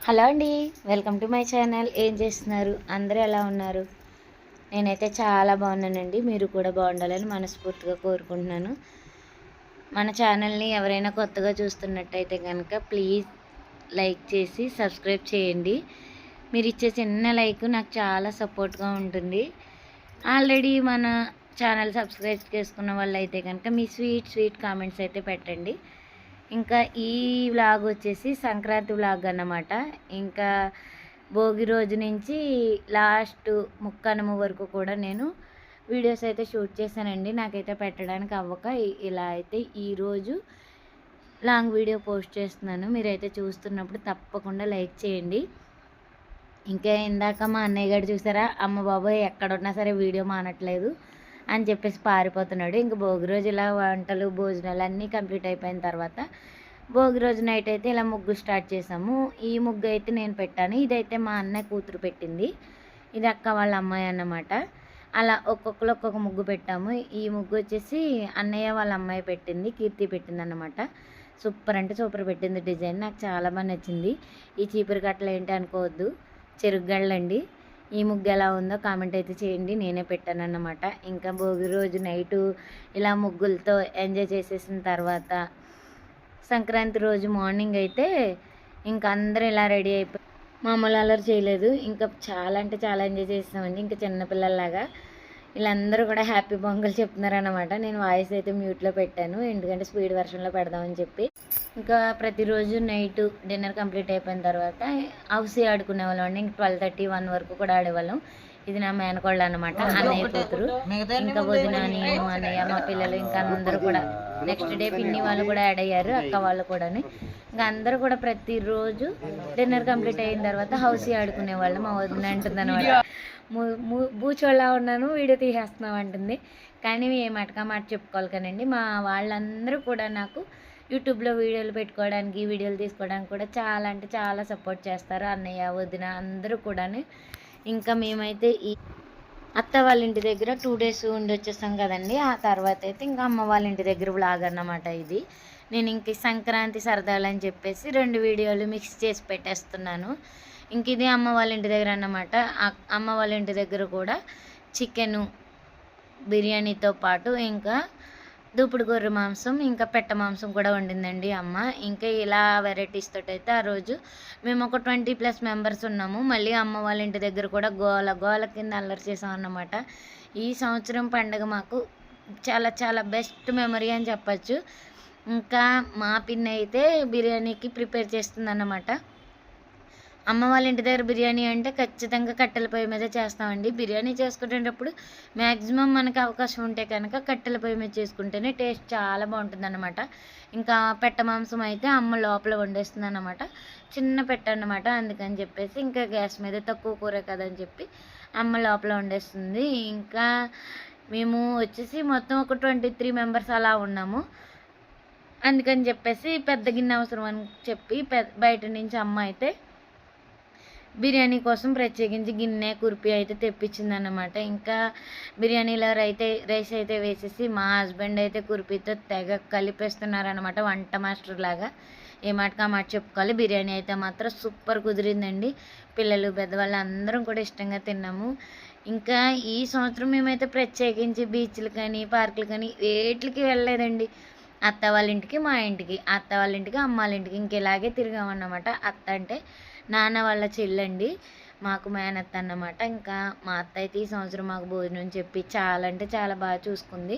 Hello అండి, welcome to my channel. ఏం చేస్తున్నారు? అందరూ ఎలా ఉన్నారు? నేనైతే చాలా బాగున్నానండి. మీరు కూడా బాగుండాలని మనస్ఫూర్తిగా కోరుకుంటున్నాను. మన ఛానల్ని ఎవరైనా కొత్తగా చూస్తున్నట్టయితే కనుక ప్లీజ్ లైక్ చేసి సబ్స్క్రైబ్ చేయండి. మీరు ఇచ్చే చిన్న లైక్ నాకు చాలా సపోర్ట్గా ఉంటుంది. ఆల్రెడీ మన ఛానల్ సబ్స్క్రైబ్ చేసుకున్న వాళ్ళు అయితే కనుక మీ స్వీట్ కామెంట్స్ అయితే పెట్టండి. ఇంకా ఈ వ్లాగ్ వచ్చేసి సంక్రాంతి వ్లాగ్ అన్నమాట. ఇంకా భోగి రోజు నుంచి లాస్ట్ ముక్కనుమ వరకు కూడా నేను వీడియోస్ అయితే షూట్ చేశానండి. నాకైతే పెట్టడానికి అవ్వక ఇలా అయితే ఈరోజు లాంగ్ వీడియో పోస్ట్ చేస్తున్నాను. మీరైతే చూస్తున్నప్పుడు తప్పకుండా లైక్ చేయండి. ఇంకా ఇందాక మా అన్నయ్య గారు చూసారా, అమ్మ బాబోయ్ ఎక్కడున్నా సరే వీడియో మానట్లేదు అని చెప్పేసి పారిపోతున్నాడు. ఇంక భోగి రోజు ఇలా వంటలు భోజనాలు అన్నీ కంప్లీట్ అయిపోయిన తర్వాత భోగి రోజు నైట్ అయితే ఇలా ముగ్గు స్టార్ట్ చేసాము. ఈ ముగ్గు అయితే నేను పెట్టాను. ఇదైతే మా అన్నయ్య కూతురు పెట్టింది. ఇది అక్క వాళ్ళ అమ్మాయి అన్నమాట. అలా ఒక్కొక్కరు ఒక్కొక్క ముగ్గు పెట్టాము. ఈ ముగ్గు వచ్చేసి అన్నయ్య వాళ్ళ అమ్మాయి పెట్టింది, కీర్తి పెట్టింది అన్నమాట. సూపర్ అంటే సూపర్ పెట్టింది డిజైన్. నాకు చాలా బాగా నచ్చింది. ఈ చీపురు కట్టలు ఏంటి అనుకోవద్దు, చెరుగ్గళ్ళండి. ఈ ముగ్గు ఎలా ఉందో కామెంట్ అయితే చేయండి. నేనే పెట్టాను అన్నమాట. ఇంకా భోగి రోజు నైటు ఇలా ముగ్గులతో ఎంజాయ్ చేసేసిన తర్వాత సంక్రాంతి రోజు మార్నింగ్ అయితే ఇంకా అందరూ ఇలా రెడీ అయిపోయి మామూలు అల్లరి చేయలేదు. ఇంకా చాలా అంటే చాలా ఎంజాయ్ చేస్తామండి. ఇంకా చిన్నపిల్లల్లాగా వీళ్ళందరూ కూడా హ్యాపీ పొంగల్ చెప్తున్నారన్నమాట. నేను వాయిస్ అయితే మ్యూట్లో పెట్టాను, ఎందుకంటే స్పీడ్ వర్షన్లో పెడదామని చెప్పి. ఇంకా ప్రతిరోజు నైట్ డిన్నర్ కంప్లీట్ అయిపోయిన తర్వాత హౌసీ ఆడుకునేవాళ్ళం అండి. ఇంక 12:30, 1 వరకు కూడా ఆడేవాళ్ళం. ఇది నా మేనకోళ్ళు అనమాట, అన్నయ్య కూతురు. ఇంకా వదిన, నేను, అన్నయ్య, మా పిల్లలు ఇంకా అందరూ కూడా. నెక్స్ట్ డే పిన్ని వాళ్ళు కూడా యాడ్ అయ్యారు, అక్క వాళ్ళు కూడా. ఇంకా అందరూ కూడా ప్రతిరోజు డిన్నర్ కంప్లీట్ అయిన తర్వాత హౌసీ ఆడుకునేవాళ్ళం. మా వదిన అంటుంది అనమాట, బూచోళ్ళ ఉన్నాను వీడియో తీసేస్తున్నాం అంటుంది. కానీ ఏ మాటకా మాట చెప్పుకోవాలి కానండి. మా వాళ్ళందరూ కూడా నాకు యూట్యూబ్లో వీడియోలు పెట్టుకోవడానికి, వీడియోలు తీసుకోవడానికి కూడా చాలా అంటే చాలా సపోర్ట్ చేస్తారు. అన్నయ్య, వదిన అందరూ కూడా. ఇంకా మేమైతే ఈ అత్త వాళ్ళ ఇంటి దగ్గర 2 days ఉండి వచ్చేసాం కదండి. ఆ తర్వాత అయితే ఇంకా అమ్మ వాళ్ళ ఇంటి దగ్గర వ్లాగ్ అన్నమాట ఇది. నేను ఇంక సంక్రాంతి సరదాలు అని చెప్పేసి 2 వీడియోలు మిక్స్ చేసి పెట్టేస్తున్నాను. ఇంక ఇది అమ్మ వాళ్ళ ఇంటి దగ్గర అన్నమాట. అమ్మ వాళ్ళ ఇంటి దగ్గర కూడా చికెను బిర్యానీతో పాటు ఇంకా దూపుడు గొర్రె మాంసం, ఇంకా పెట్ట మాంసం కూడా వండిందండి అమ్మ. ఇంకా ఇలా వెరైటీస్ తోటి అయితే ఆ రోజు మేము ఒక 20+ మెంబర్స్ ఉన్నాము. మళ్ళీ అమ్మ వాళ్ళ ఇంటి దగ్గర కూడా గోల కింద అల్లరి చేసాం అన్నమాట. ఈ సంవత్సరం పండుగ మాకు చాలా చాలా బెస్ట్ మెమరీ అని చెప్పచ్చు. ఇంకా మా పిన్ని అయితే బిర్యానీకి ప్రిపేర్ చేస్తుందన్నమాట. అమ్మ వాళ్ళ ఇంటి దగ్గర బిర్యానీ అంటే ఖచ్చితంగా కట్టెల పొయ్యి మీద చేస్తామండి. బిర్యానీ చేసుకునేటప్పుడు మ్యాక్సిమం మనకి అవకాశం ఉంటే కనుక కట్టెల పొయ్యి మీద చేసుకుంటేనే టేస్ట్ చాలా బాగుంటుందన్నమాట. ఇంకా పెట్ట మాంసం అయితే అమ్మ లోపల వండేస్తుంది అన్నమాట. చిన్న పెట్ట అన్నమాట. అందుకని చెప్పేసి ఇంకా గ్యాస్ మీద తక్కువ కూర కదని చెప్పి అమ్మ లోపల వండేస్తుంది. ఇంకా మేము వచ్చేసి మొత్తం ఒక 23 మెంబర్స్ అలా ఉన్నాము. అందుకని చెప్పేసి పెద్ద గిన్నె అవసరం అని చెప్పి బయట నుంచి అమ్మ అయితే బిర్యానీ కోసం ప్రత్యేకించి గిన్నె కుర్పీ అయితే తెప్పించిందన్నమాట. ఇంకా బిర్యానీలో రైస్ అయితే వేసేసి మా హస్బెండ్ అయితే కుర్పీతో తెగ కలిపేస్తున్నారనమాట, వంట మాస్టర్ లాగా. ఏ మాటకు ఆ మాట చెప్పుకోవాలి. బిర్యానీ అయితే మాత్రం సూపర్ కుదిరిందండి. పిల్లలు పెద్దవాళ్ళు అందరం కూడా ఇష్టంగా తిన్నాము. ఇంకా ఈ సంవత్సరం మేమైతే ప్రత్యేకించి బీచ్లు కానీ పార్కులు కానీ వేటికి వెళ్ళలేదండి. అత్త వాళ్ళ ఇంటికి, మా ఇంటికి, అత్త వాళ్ళ ఇంటికి, అమ్మ వాళ్ళ ఇంటికి ఇంక ఇలాగే తిరిగామన్నమాట. అత్త అంటే నాన్న వాళ్ళ చెల్లండి, మాకు మేనత్త అన్నమాట. ఇంకా మా అత్త అయితే ఈ సంవత్సరం మాకు భోజనం చెప్పి చాలా అంటే చాలా బాగా చూసుకుంది.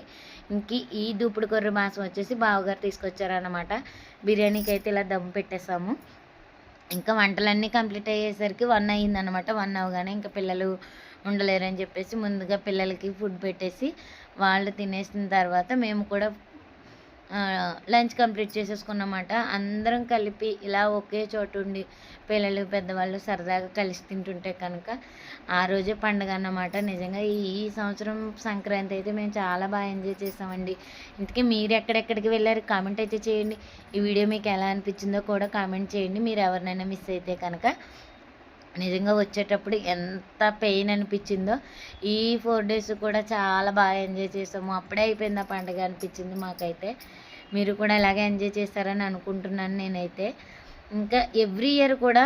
ఇంక ఈ దూపుడు కొర్ర మాంసం వచ్చేసి బావగారు తీసుకొచ్చారన్నమాట. బిర్యానీకి అయితే ఇలా దమ్ పెట్టేసాము. ఇంకా వంటలన్నీ కంప్లీట్ అయ్యేసరికి 1 అయ్యిందనమాట. 1 అవగానే ఇంకా పిల్లలు ఉండలేరని చెప్పేసి ముందుగా పిల్లలకి ఫుడ్ పెట్టేసి వాళ్ళు తినేసిన తర్వాత మేము కూడా లంచ్ కంప్లీట్ చేసేసుకున్నమాట. అందరం కలిపి ఇలా ఒకే చోటు ఉండి పిల్లలు పెద్దవాళ్ళు సరదాగా కలిసి తింటుంటే కనుక ఆ రోజే పండుగ అన్నమాట. నిజంగా ఈ సంవత్సరం సంక్రాంతి అయితే మేము చాలా బాగా ఎంజాయ్ చేసామండి. ఇంతకీ మీరు ఎక్కడెక్కడికి వెళ్ళారు కామెంట్ అయితే చేయండి. ఈ వీడియో మీకు ఎలా అనిపించిందో కూడా కామెంట్ చేయండి. మీరు ఎవరినైనా మిస్ అయితే కనుక. నిజంగా వచ్చేటప్పుడు ఎంత పెయిన్ అనిపించిందో. ఈ 4 days కూడా చాలా బాగా ఎంజాయ్ చేసాము. అప్పుడే అయిపోయింది ఆ పండుగ అనిపించింది మాకైతే. మీరు కూడా ఇలాగే ఎంజాయ్ చేస్తారని అనుకుంటున్నాను నేనైతే. ఇంకా ఎవ్రీ ఇయర్ కూడా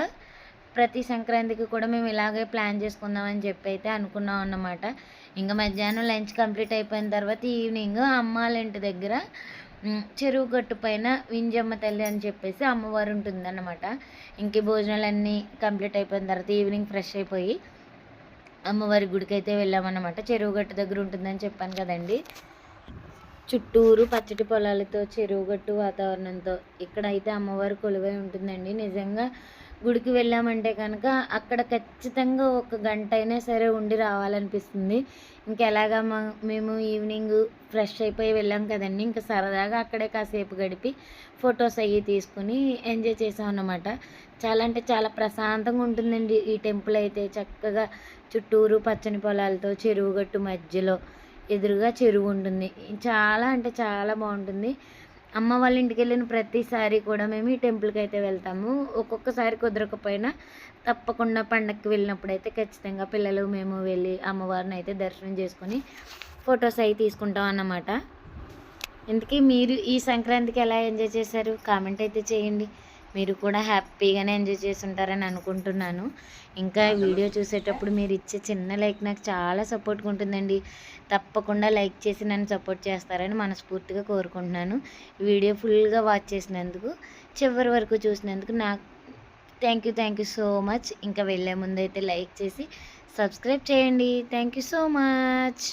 ప్రతి సంక్రాంతికి కూడా మేము ఇలాగే ప్లాన్ చేసుకుందామని చెప్పి అయితే అనుకున్నాం అన్నమాట. ఇంకా మధ్యాహ్నం లంచ్ కంప్లీట్ అయిపోయిన తర్వాత ఈవినింగ్ అమ్మ వాళ్ళ ఇంటి దగ్గర చెరువు గట్టు పైన వింజమ్మ తల్లి అని చెప్పేసి అమ్మవారు ఉంటుందన్నమాట. ఇంక భోజనాలన్నీ కంప్లీట్ అయిపోయిన తర్వాత ఈవినింగ్ ఫ్రెష్ అయిపోయి అమ్మవారి గుడికి అయితే వెళ్ళామన్నమాట. చెరువు గట్టు దగ్గర ఉంటుందని చెప్పాను కదండి. చుట్టూరు పచ్చటి పొలాలతో చెరువు గట్టు వాతావరణంతో ఇక్కడైతే అమ్మవారు కొలువై ఉంటుందండి. నిజంగా గుడికి వెళ్ళామంటే కనుక అక్కడ ఖచ్చితంగా ఒక గంట అయినా సరే ఉండి రావాలనిపిస్తుంది. ఇంకెలాగా మేము ఈవినింగ్ ఫ్రెష్ అయిపోయి వెళ్ళాం కదండి, ఇంకా సరదాగా అక్కడే కాసేపు గడిపి ఫొటోస్ అవి తీసుకుని ఎంజాయ్ చేసాం అన్నమాట. చాలా అంటే చాలా ప్రశాంతంగా ఉంటుందండి ఈ టెంపుల్ అయితే. చక్కగా చుట్టూరు పచ్చని పొలాలతో చెరువు గట్టు మధ్యలో ఎదురుగా చెరువు ఉంటుంది. చాలా అంటే చాలా బాగుంటుంది. అమ్మ వాళ్ళ ఇంటికి వెళ్ళిన ప్రతిసారి కూడా మేము ఈ టెంపుల్కి అయితే వెళ్తాము. ఒక్కొక్కసారి కుదరకపోయినా తప్పకుండా పండగకి వెళ్ళినప్పుడు అయితే ఖచ్చితంగా పిల్లలు మేము వెళ్ళి అమ్మవారిని అయితే దర్శనం చేసుకొని ఫొటోస్ అవి తీసుకుంటాం అన్నమాట. ఇంతకీ మీరు ఈ సంక్రాంతికి ఎలా ఎంజాయ్ చేశారు కామెంట్ అయితే చేయండి. మీరు కూడా హ్యాపీగానే ఎంజాయ్ చేసి ఉంటారని అనుకుంటున్నాను. ఇంకా వీడియో చూసేటప్పుడు మీరు ఇచ్చే చిన్న లైక్ నాకు చాలా సపోర్ట్గా ఉంటుందండి. తప్పకుండా లైక్ చేసి నన్ను సపోర్ట్ చేస్తారని మనస్ఫూర్తిగా కోరుకుంటున్నాను. వీడియో ఫుల్గా వాచ్ చేసినందుకు, చివరి వరకు చూసినందుకు నాకు థ్యాంక్ యూ సో మచ్. ఇంకా వెళ్ళే ముందు అయితే లైక్ చేసి సబ్స్క్రైబ్ చేయండి. Thank you so much.